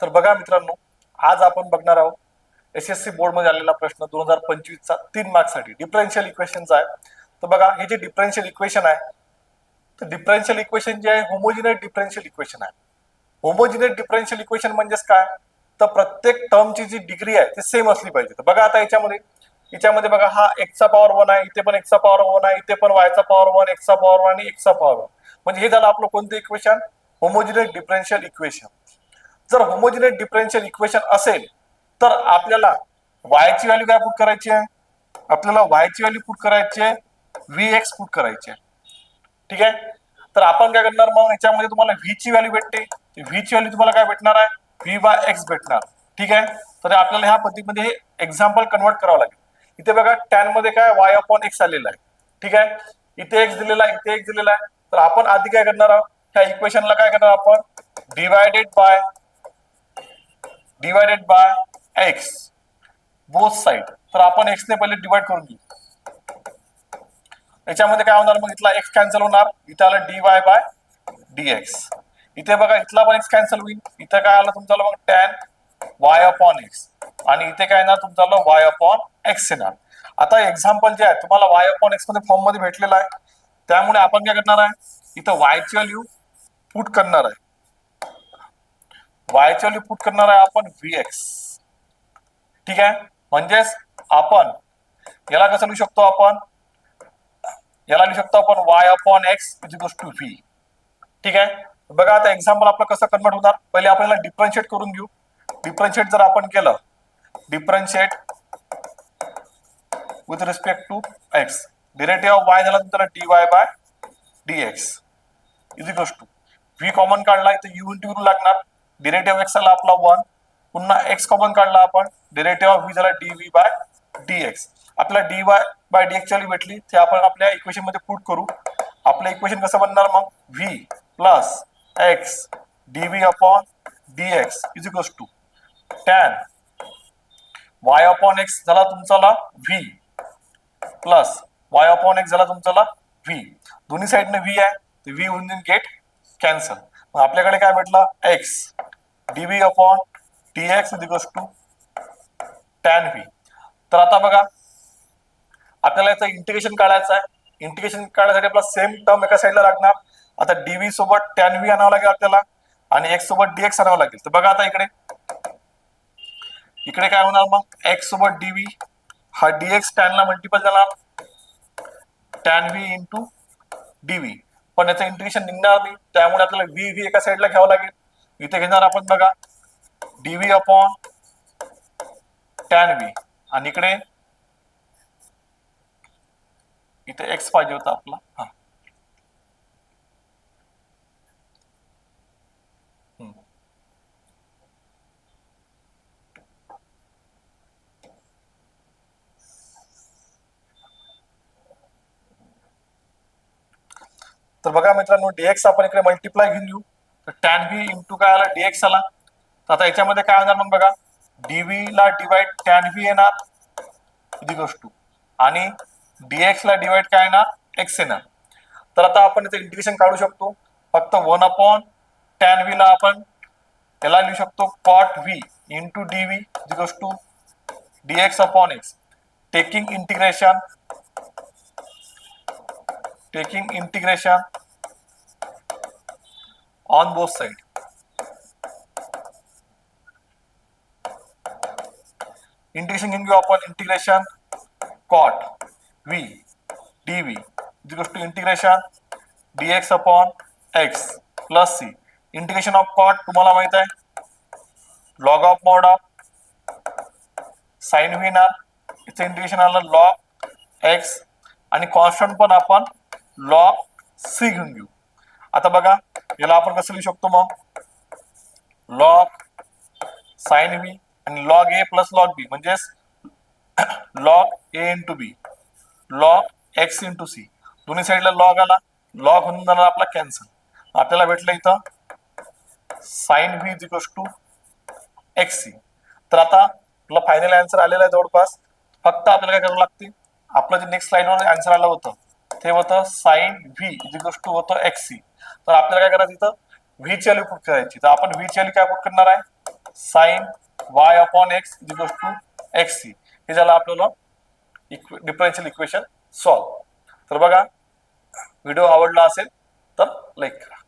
तर बघा मित्रांनो, आज आपण बघणार आहोत एसएससी बोर्ड मध्ये आलेला प्रश्न 2025 चा 3 मार्क्स साठी डिफरन्शियल इक्वेशनचा आहे. तर बघा, हे जे डिफरन्शियल इक्वेशन आहे, तर डिफरन्शियल इक्वेशन जे आहे होमोजिनेट डिफरन्शियल इक्वेशन आहे. होमोजिनेट डिफरन्शियल इक्वेशन म्हणजेच काय, तर प्रत्येक टर्मची जी डिग्री आहे ती सेम असली पाहिजे. तर बघा आता याच्यामध्ये बघा, हा एक्सचा पॉवर 1 आहे, इथे पण एक्सचा पॉवर 1 आहे, इथे पण वायचा पॉवर 1, एक्सचा पॉवर 1 आणि एक्सचा पॉवर 1. म्हणजे हे झालं आपलं कोणतं इक्वेशन? होमोजिनेट differential equation. जर होमोजिनेट डिफरन्शियल इक्वेशन असेल तर आपल्याला वायची व्हॅल्यू काय पुट करायची आहे? आपल्याला वायची व्हॅल्यू पुट करायची आहे व्ही एक्स पुट करायची आहे. ठीक आहे. तर आपण काय करणार, मग याच्यामध्ये तुम्हाला व्ही ची व्हॅल्यू भेटते, व्ही ची व्हॅल्यू तुम्हाला काय भेटणार आहे? व्ही बाय एक्स भेटणार. ठीक आहे. तर आपल्याला ह्या पद्धतीमध्ये हे एक्झाम्पल कन्वर्ट करावं लागेल. इथे बघा टॅन मध्ये काय वाय अपॉन एक्स आलेला आहे. ठीक आहे. इथे एक्स दिलेला आहे, इथे एक्स दिलेला आहे. तर आपण आधी काय करणार आहोत, ह्या इक्वेशनला काय करणार आपण? Divided by x both side. तर आपण एक्स ने पहिले डिवाइड करून घेऊ. याच्यामध्ये काय होणार, मग इथला एक्स कॅन्सल होणार, इथे आलं dy बाय dx. इथे बघा इथला पण एक्स कॅन्सल होईल, इथे काय आलं तुमचं मग टॅन वाय अपॉन एक्स, आणि इथे काय येणार तुमचं वाय अपॉन एक्स येणार. आता एक्झाम्पल जे आहे तुम्हाला वाय अपॉन एक्स मध्ये फॉर्म मध्ये भेटलेला आहे, त्यामुळे आपण काय करणार आहे, इथं वाय ची व्हॅल्यू पुट करणार आहे. वायची व्हॅल्यू पुट करणार आहे आपण व्ही एक्स. ठीक आहे. म्हणजेच आपण याला कसं लिहू शकतो, याला लिहू शकतो आपण y upon x is equal to v. ठीक आहे. बघा आता एक्झाम्पल आपलं कसं कन्वर्ट होणार, पहिले आपल्याला डिफरन्शिएट करून घेऊ. डिफरन्शिएट जर आपण केलं, differentiate with respect to x, derivative of y झाला तुमचा dy by dx is equal to v common काढला, इथे यू इंटू यू लागणार, डेरिव्हेटिव्ह एक्स आला आपला 1, पुन्हा एक्स कॉमन काढला आपण, डेरिव्हेटिव्ह ऑफ व्ही झाला dv बाय dx. आपल्याला dy बाय dx ची व्हॅल्यू भेटली, ते आपण आपल्या इक्वेशन मध्ये पुट करू. आपलं इक्वेशन कसं बनणार मग? v plus x dv upon dx is equal to tan y upon x झाला तुमचा v plus y upon x झाला तुमचा v. दोन्ही साइडने v आहे, तर v होऊन गेट कॅन्सल. मग आपल्याकडे काय भेटलं? x dv upon dx is equal to tan v. तर आता बघा, आपल्याला याचं इंटिग्रेशन काढायचं आहे. इंटिग्रेशन काढण्यासाठी आपला सेम टर्म एका साईडला लागणार. आता dv सोबत टॅन v आणावं लागेल आपल्याला, आणि x सोबत dx आणावं लागेल. तर बघा आता इकडे काय होणार मग? x सोबत dv, हा dx टॅन ला मल्टिपल झाला, टॅन v इंटू dv. पण याचं इंटिग्रेशन निघणार नाही, त्यामुळे आपल्याला v एका साईडला घ्यावं लागेल. इथे घेणार आपण बघा dv अपॉन टॅन v, आणि इथे एक्स पाहिजे होता आपला. तर बघा मित्रांनो, dx आपण इकडे मल्टिप्लाय घेऊन घेऊ. तर टॅन व्ही इंटू काय आला, dx आला. तर आता याच्यामध्ये काय होणार मग बघा, dv ला डिवाइड टॅन व्ही येणार इज इक्वल टू, आणि dx ला डिवाइड काय येणार? x येणार. तर आता आपण इथे इंटिग्रेशन काढू शकतो. फक्त 1 अपॉन टॅन व्ही ला आपण त्याला लिहू शकतो cot v into dv is equal to dx upon x. Taking integration on both side. Integration घेऊन घेऊ आपण, integration cot v dv is equal to integration dx upon x plus c. Integration of cot तुम्हाला माहित आहे log of mod of sine v येणार, इथे integration आलं log x, आणि कॉन्स्टंट पण आपण लॉग c घेऊन घेऊ. आता बघा याला आपण कसं लिहू शकतो मग, लॉग साइन v आणि log a plus log b, म्हणजेच log a into b log x into c. दोन्ही साईडला लॉग आला, लॉग होऊन जाणार आपला कॅन्सल. आपल्याला भेटलं इथं sine v is equal to xc. तर आता आपला फायनल आन्सर आलेला आहे जवळपास. फक्त आपल्याला काय करावं लागते, आपलं जे नेक्स्ट स्लाइडवर आन्सर आलं होतं ते होतं sine v is equal to होतं xc. तर आपल्याला काय करायचं, इथं v ची व्हॅल्यू पुट करायची. तर आपण v ची व्हॅल्यू काय पुट करणार आहे? Sine y upon x is to x c, हे झालं आपल्याला डिफरन्शियल इक्वेशन सॉल्व. तर बघा, व्हिडिओ आवडला असेल तर लाईक करा.